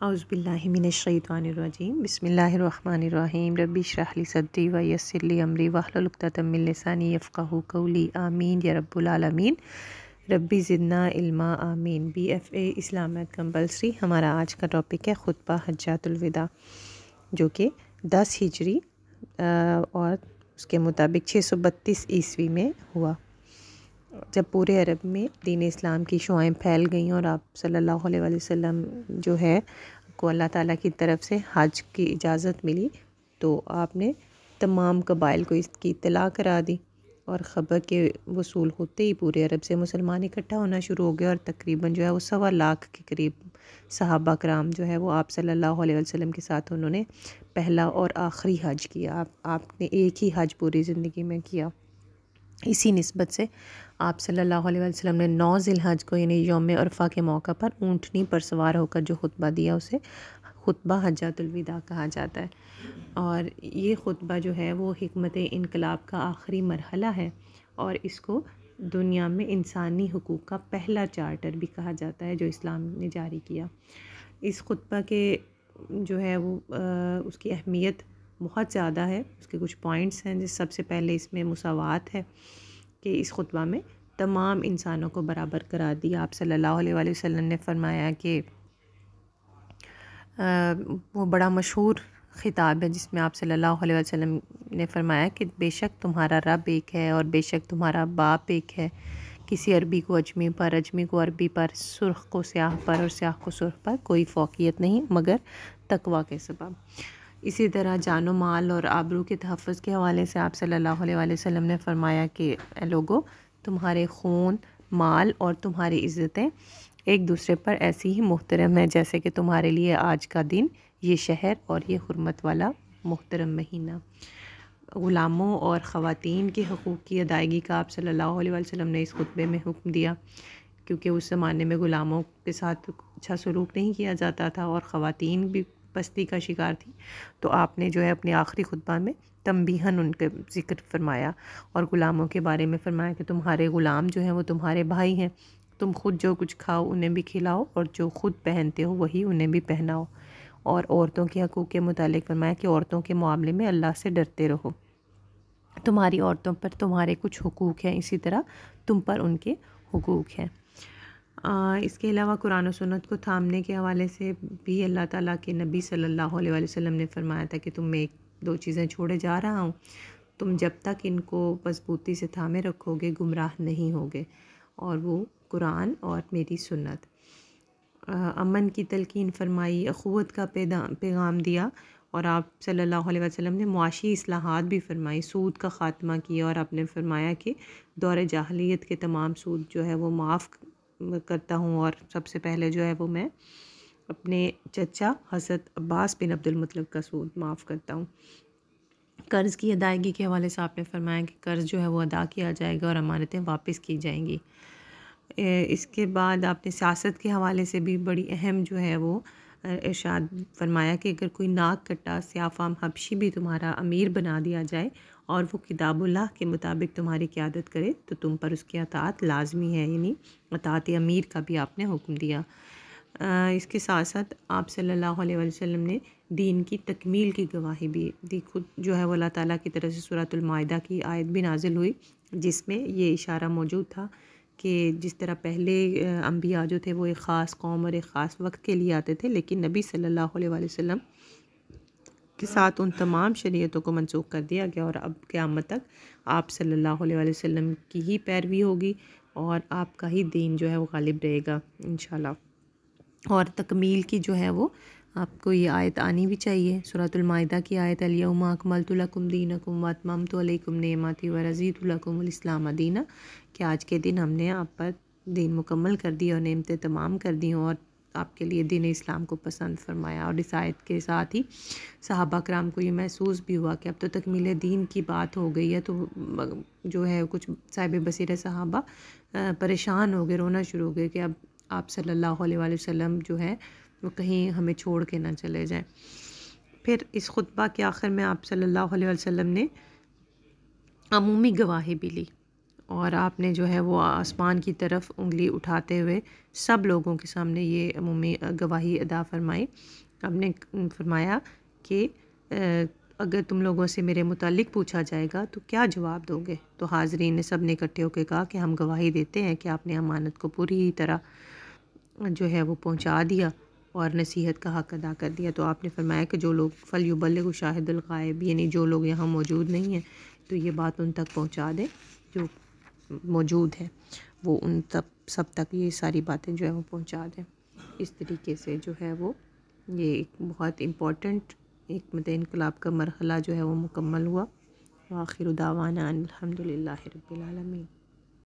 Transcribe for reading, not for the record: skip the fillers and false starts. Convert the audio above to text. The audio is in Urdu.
اعوذ باللہ من الشیطان الرجیم بسم اللہ الرحمن الرحیم ربی اشرح لی صدری ویسر لی امری واحلل عقدۃ من لسانی یفقہوا قولی آمین یا رب العالمین۔ ربی زدنا علما آمین۔ بی ایف اے اسلامت کمپلسری ہمارا آج کا ٹاپک ہے خطبہ حجۃ الوداع، جو کہ 10 ہجری اور اس کے مطابق 632 عیسوی میں ہوا، جب پورے عرب میں دین اسلام کی شعائیں پھیل گئیں اور آپ صلی اللہ علیہ وآلہ وسلم جو ہے کو اللہ تعالیٰ کی طرف سے حج کی اجازت ملی، تو آپ نے تمام قبائل کو اس کی اطلاع کرا دی، اور خبر کے وصول ہوتے ہی پورے عرب سے مسلمان اکٹھا ہونا شروع ہو گئے، اور تقریباً جو ہے وہ 1.25 لاکھ کے قریب صحابہ کرام جو ہے وہ آپ صلی اللہ علیہ وسلم کے ساتھ انہوں نے پہلا اور آخری حج کیا۔ آپ نے ایک ہی حج پوری زندگی میں کیا۔ اسی نسبت سے آپ صلی اللہ علیہ وسلم نے 9 ذی الحج کو یعنی یوم عرفہ کے موقع پر اونٹنی پر سوار ہو کر جو خطبہ دیا اسے خطبہ حجۃ الوداع کہا جاتا ہے، اور یہ خطبہ جو ہے وہ حکمت انقلاب کا آخری مرحلہ ہے، اور اس کو دنیا میں انسانی حقوق کا پہلا چارٹر بھی کہا جاتا ہے جو اسلام نے جاری کیا۔ اس خطبہ کے جو ہے وہ اس کی اہمیت بہت زیادہ ہے، اس کے کچھ پوائنٹس ہیں، جس سب سے پہلے اس میں مساوات ہے کہ اس خطبہ میں تمام انسانوں کو برابر قرار دیا۔ آپ صلی اللہ علیہ وآلہ وسلم نے فرمایا کہ وہ بڑا مشہور خطاب ہے جس میں آپ صلی اللہ علیہ وسلم نے فرمایا کہ بے شک تمہارا رب ایک ہے اور بے شک تمہارا باپ ایک ہے، کسی عربی کو اجمی پر، اجمی کو عربی پر، سرخ کو سیاہ پر اور سیاہ کو سرخ پر کوئی فوقیت نہیں مگر تقویٰ کے سبب۔ اسی طرح جان و مال اور آبرو کے تحفظ کے حوالے سے آپ صلی اللہ علیہ وآلہ وسلم نے فرمایا کہ اے لوگو، تمہارے خون، مال اور تمہاری عزتیں ایک دوسرے پر ایسی ہی محترم ہیں جیسے کہ تمہارے لیے آج کا دن، یہ شہر اور یہ حرمت والا محترم مہینہ۔ غلاموں اور خواتین کے حقوق کی ادائیگی کا آپ صلی اللہ علیہ وسلم نے اس خطبے میں حکم دیا، کیونکہ اس زمانے میں غلاموں کے ساتھ اچھا سلوک نہیں کیا جاتا تھا اور خواتین بھی پستی کا شکار تھی، تو آپ نے جو ہے اپنے آخری خطبہ میں تنبیہاً ان کے ذکر فرمایا اور غلاموں کے بارے میں فرمایا کہ تمہارے غلام جو ہیں وہ تمہارے بھائی ہیں، تم خود جو کچھ کھاؤ انہیں بھی کھلاؤ اور جو خود پہنتے ہو وہی انہیں بھی پہناؤ، اور عورتوں کے حقوق کے متعلق فرمایا کہ عورتوں کے معاملے میں اللہ سے ڈرتے رہو، تمہاری عورتوں پر تمہارے کچھ حقوق ہیں، اسی طرح تم پر ان کے حقوق ہیں۔ اس کے علاوہ قرآن و سنت کو تھامنے کے حوالے سے بھی اللہ تعالیٰ کے نبی صلی اللہ علیہ وآلہ وسلم نے فرمایا تھا کہ تم میں 2 چیزیں چھوڑے جا رہا ہوں، تم جب تک ان کو مضبوطی سے تھامے رکھو گے گمراہ نہیں ہوگے، اور وہ قرآن اور میری سنت۔ امن کی تلقین فرمائی، اخوت کا پیغام دیا، اور آپ صلی اللہ علیہ وسلم نے معاشی اصلاحات بھی فرمائی، سود کا خاتمہ کیا، اور آپ نے فرمایا کہ دور جاہلیت کے تمام سود جو ہے وہ معاف کرتا ہوں، اور سب سے پہلے جو ہے وہ میں اپنے چچا حضرت عباس بن عبد المطلب کا سود معاف کرتا ہوں۔ قرض کی ادائیگی کے حوالے سے آپ نے فرمایا کہ قرض جو ہے وہ ادا کیا جائے گا اور امانتیں واپس کی جائیں گی۔ اس کے بعد آپ نے سیاست کے حوالے سے بھی بڑی اہم جو ہے وہ ارشاد فرمایا کہ اگر کوئی ناک کٹا سیاہ فام حبشی بھی تمہارا امیر بنا دیا جائے اور وہ کتاب اللہ کے مطابق تمہاری قیادت کرے تو تم پر اس کی اطاعت لازمی ہے، یعنی اطاعت امیر کا بھی آپ نے حکم دیا۔ اس کے ساتھ ساتھ آپ صلی اللہ علیہ وسلم نے دین کی تکمیل کی گواہی بھی دی، خود جو ہے وہ اللہ تعالیٰ کی طرف سے سورۃ المائدہ کی آیت بھی نازل ہوئی جس میں یہ اشارہ موجود تھا کہ جس طرح پہلے انبیاء جو تھے وہ ایک خاص قوم اور ایک خاص وقت کے لیے آتے تھے، لیکن نبی صلی اللہ علیہ وآلہ وسلم کے ساتھ ان تمام شریعتوں کو منسوخ کر دیا گیا، اور اب قیامت تک آپ صلی اللہ علیہ وآلہ وسلم کی ہی پیروی ہوگی اور آپ کا ہی دین جو ہے وہ غالب رہے گا انشاءاللہ۔ اور تکمیل کی جو ہے وہ آپ کو یہ آیت آنی بھی چاہیے، سورۃ المائدہ کی آیت الیوم اکملت لکم دینکم واتممت علیکم نعمتی ورضیت لکم الاسلام دینا، کہ آج کے دن ہم نے آپ پر دین مکمل کر دی اور نعمتیں تمام کر دی ہوں اور آپ کے لیے دین اسلام کو پسند فرمایا۔ اور اس آیت کے ساتھ ہی صحابہ کرام کو یہ محسوس بھی ہوا کہ اب تو تکمیل دین کی بات ہو گئی ہے، تو جو ہے کچھ صاحب بصیرت صحابہ پریشان ہو گئے، رونا شروع ہو گئے کہ اب آپ صلی اللہ علیہ وآلہ وسلم جو ہے وہ کہیں ہمیں چھوڑ کے نہ چلے جائیں۔ پھر اس خطبہ کے آخر میں آپ صلی اللہ علیہ وسلم نے عمومی گواہی بھی لی، اور آپ نے جو ہے وہ آسمان کی طرف انگلی اٹھاتے ہوئے سب لوگوں کے سامنے یہ عمومی گواہی ادا فرمائی. آپ نے فرمایا کہ اگر تم لوگوں سے میرے متعلق پوچھا جائے گا تو کیا جواب دو گے؟ تو حاضرین نے سب نے اکٹھے ہو کے کہا کہ ہم گواہی دیتے ہیں کہ آپ نے امانت کو پوری طرح جو ہے وہ پہنچا دیا اور نصیحت کا حق ادا کر دیا. تو آپ نے فرمایا کہ جو لوگ فلیبلغ شاہد الغائب، یعنی جو لوگ یہاں موجود نہیں ہیں تو یہ بات ان تک پہنچا دیں جو موجود ہیں، وہ ان سب تک یہ ساری باتیں جو ہے وہ پہنچا دیں. اس طریقے سے جو ہے وہ یہ ایک بہت امپورٹنٹ ایک انقلاب کا مرحلہ جو ہے وہ مکمل ہوا. وآخر دعوانا ان الحمد للہ رب العالمین.